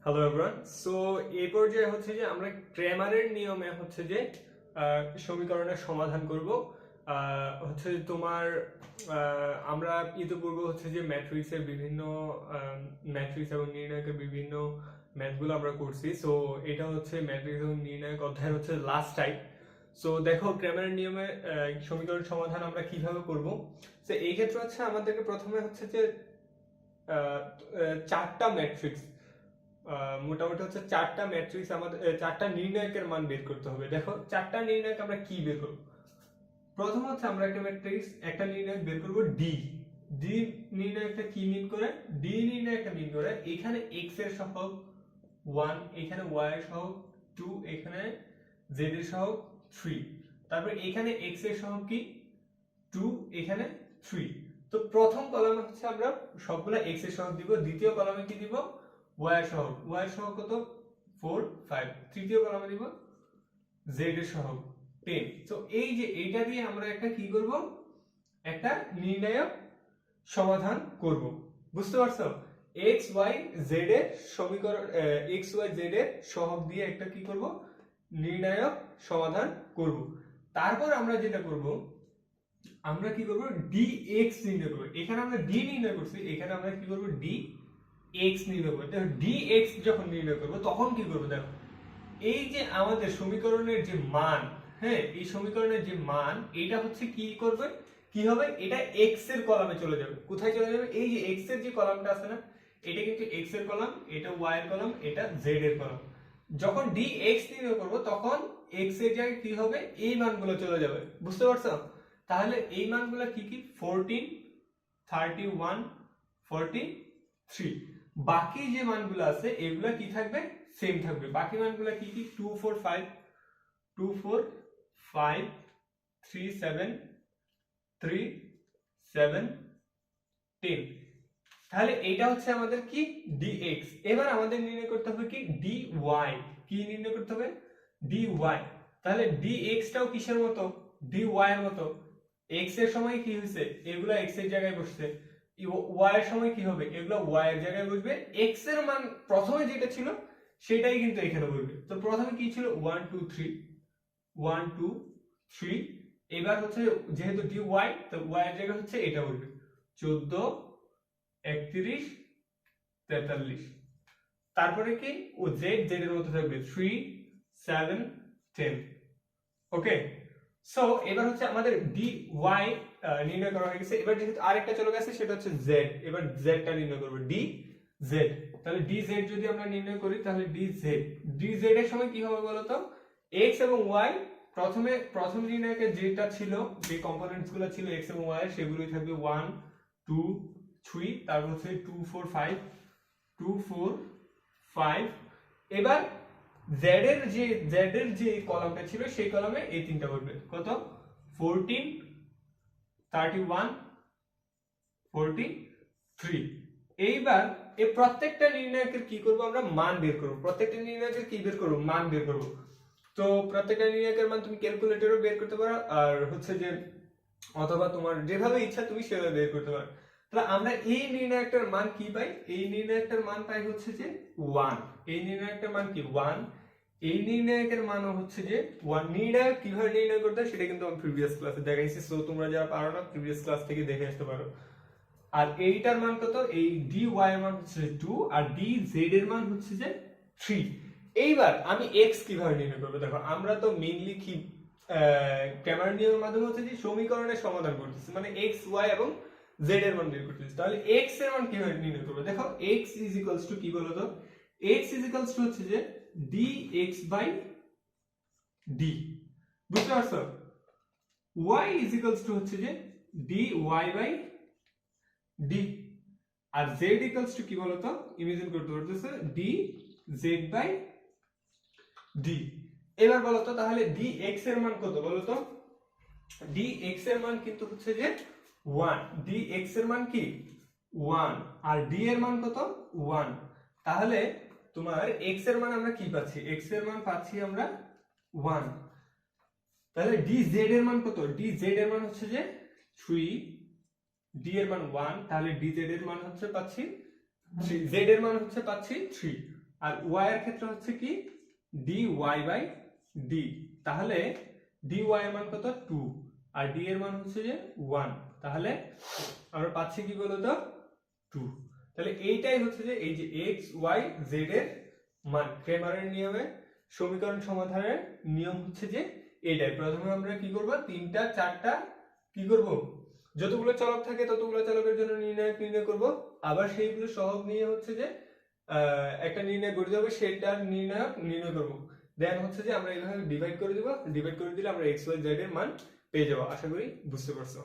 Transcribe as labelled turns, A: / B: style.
A: Hello everyone. So এই পর্যায়ে হচ্ছে যে আমরা ক্র্যামারের নিয়মে হচ্ছে যে সমীকরণের সমাধান করব। হচ্ছে যে তোমার আমরা ইতিপূর্বে হচ্ছে যে ম্যাট্রিক্সের বিভিন্ন ম্যাট্রিক্স এবং নির্ণায়কের বিভিন্ন ম্যাথগুলো আমরা করছি। সো এটা হচ্ছে ম্যাট্রিক্স এবং নির্ণায়ক অধ্যায়ের হচ্ছে লাস্ট টাইম। সো দেখো ক্র্যামারের নিয়মে সমীকরণ সমাধান আমরা কিভাবে করব। তো এই ক্ষেত্রে হচ্ছে আমাদেরকে প্রথমে হচ্ছে যে চারটা ম্যাট্রিক্স মোটামুটি হচ্ছে চারটা ম্যাট্রিক্স আমাদের চারটা নির্ণায়কের মান বের করতে হবে। দেখো চারটা নির্ণায়ক আমরা কি বের করব। প্রথম হচ্ছে আমরা একটা ম্যাট্রিক্স একটা নির্ণায়ক বের করব ডি। ডি নির্ণায়কটা কি মিন করে? ডি নির্ণায়কটা মিন করে এখানে x এর সহগ 1, এখানে y এর সহগ 2, এখানে z এর সহগ 3, তারপর এখানে x এর সহগ কি 2, এখানে 3। তো প্রথম কলামে হচ্ছে আমরা সবগুলা x এর সহগ দিব, দ্বিতীয় কলামে কি দিব y এর সহগ কত 4 5, তৃতীয় কলামে দিব z এর সহগ 10। তো এই যে এইটা দিয়ে আমরা একটা কি করব, একটা নির্ণায়ক সমাধান করব। বুঝতে পারছো? x y z এর সমীকরণ x y z এর সহগ দিয়ে একটা কি করব, নির্ণায়ক সমাধান করব। তারপর আমরা যেটা করব, আমরা কি করব dx নির্ণয় করব। এখানে আমরা d নির্ণয় করছি, এখানে আমরা কি করব dx নির্ণয় করব। দেখো dx যখন নির্ণয় করব তখন কি করব, দেখো এই যে আমাদের সমীকরণের যে মান, হ্যাঁ এই সমীকরণের যে মান এটা হচ্ছে কি করবে, কি হবে, এটা x এর কলামে চলে যাবে। কোথায় চলে যাবে? এই যে x এর যে কলামটা আছে না, এটা কিন্তু x এর কলাম, এটা y এর কলাম, এটা z এর কলাম। যখন dx নির্ণয় করব তখন x এর জায়গায় কি হবে, এই মানগুলো চলে যাবে। বুঝতে পারছো? তাহলে এই মানগুলো কি কি 14 31 43। বাকি যে মানগুলো আছে এগুলা কি থাকবে, সেম থাকবে। বাকি মানগুলো কি কি 2 4 5 2 4 5 3 7 3 7 10। তাহলে এইটা হচ্ছে আমাদের কি dx। এবার আমাদের নির্ণয় করতে হবে কি dy। কি নির্ণয় করতে হবে? dy। তাহলে dx টাও কিসের মতো, dy এর মতো। x এর সময় কি হয়েছে, এগুলা x এর জায়গায় বসছে, y এর সময় কি হবে, এগুলা y এর জায়গায় বসবে। x এর মান প্রথমে যেটা ছিল সেটাই কিন্তু এখানে বসবে। তো প্রথমে কি ছিল 1 2 3 1 2 3। এবার হচ্ছে যেহেতু dy, তো y এর জায়গায় হচ্ছে এটা বসবে 14 31 43। তারপরে কি ও z এর মতো থাকবে 3 7 10। ওকে, সো এবার হচ্ছে আমাদের dy নির্ণয় করা হয়ে গেছে। এবার যেহেতু আরেকটা চলে গেছে সেটা হচ্ছে z, এবার z টা নির্ণয় করব dz। তাহলে dz যদি আমরা নির্ণয় করি তাহলে dz এর সময় কি হবে বলতো, x এবং y প্রথম নির্ণায়কের যেটা ছিল, যে কম্পোনেন্টস গুলো ছিল x এবং y এর, সেগুলোই থাকবে 1 2 3, তারপর হচ্ছে 2 4 5 2 4 5। এবার z এর যে কলামটা ছিল সেই কলামে এই তিনটা বসবে, কত 14 31 43। এইবার এই প্রত্যেকটা নির্ণায়কের কি করব, আমরা মান বের করব। প্রত্যেকটা নির্ণায়কের কি বের করব, মান বের করব। তো প্রত্যেকটা নির্ণায়কের মান তুমি ক্যালকুলেটরও বের করতে পারো, আর হচ্ছে যে অথবা তোমার যেভাবে ইচ্ছা তুমি সেভাবে বের করতে পারো। তাহলে আমরা এই নির্ণায়কটার মান কি পাই, এই নির্ণায়কটার মান পাই হচ্ছে যে 1। এই নির্ণায়কটার মান কি 1। এই নির্ণায়কের মান হচ্ছে যে 1। নির্ণায়ক কিভাবে নির্ণয় করতে হয় সেটা কিন্তু আমি প্রিভিয়াস ক্লাসে দেখাইছি। সো তোমরা যারা পারো না প্রিভিয়াস ক্লাস থেকে দেখে আসতে পারো। আর এইটার মান কত, এই dy এর মান হচ্ছে 2 আর dz এর মান হচ্ছে যে 3। এইবার আমি x কিভাবে নির্ণয় করব, দেখো আমরা তো মেইনলি কি ক্র্যামার নিয়মের মাধ্যমে হচ্ছে যে সমীকরণের সমাধান করতেছি, মানে x y এবং z এর মান বের করতেছি। তাহলে x এর মান কিভাবে নির্ণয় করব, দেখো x কি বলতো, x হচ্ছে যে dx by d। বুঝতে পারছো? y হচ্ছে যে dy by d। R z কি বলতো, ইমাজিন করতে পারতেছে dz by d। এবার বলতো তাহলে dx এর মান কত বলতো, dx এর মান কিন্তু হচ্ছে যে 1। dx এর মান কি 1 আর d এর মান কত 1। তাহলে তোমার x এর মান আমরা কি পাচ্ছি, x এর মান পাচ্ছি আমরা 1। তাহলে dz এর মান কত, dz এর মান হচ্ছে যে 3, d এর মান 1, তাহলে dz এর মান হচ্ছে পাচ্ছি 3, z এর মান হচ্ছে পাচ্ছি 3। আর ওয়াই এর ক্ষেত্রে হচ্ছে কি ডি ওয়াই বাই ডি। তাহলে ডি ওয়াই এর মান কত 2 আর ডি এর মান হচ্ছে যে 1। তাহলে আমরা পাচ্ছি কি বলতো 2। তাহলে এইটাই হচ্ছে যে এই যে এক্স ওয়াই জেড এর মান। ক্রেমারের নিয়মে সমীকরণ সমাধানের নিয়ম হচ্ছে যে এইটাই। প্রথমে আমরা কি করব, তিনটা চারটা কি করব, যতগুলো চলক থাকে ততগুলো চলকের জন্য নির্ণায়ক নির্ণয় করব, আবার সেইগুলো সহগ নিয়ে হচ্ছে যে একটা নির্ণয় গঠিত হবে সেটার নির্ণায়ক নির্ণয় করব। দেন হচ্ছে যে আমরা এইভাবে ডিভাইড করে দিব, ডিভাইড করে দিলে আমরা এক্স ওয়াই জেড এর মান পেয়ে যাবো। আশা করি বুঝতে পারছো।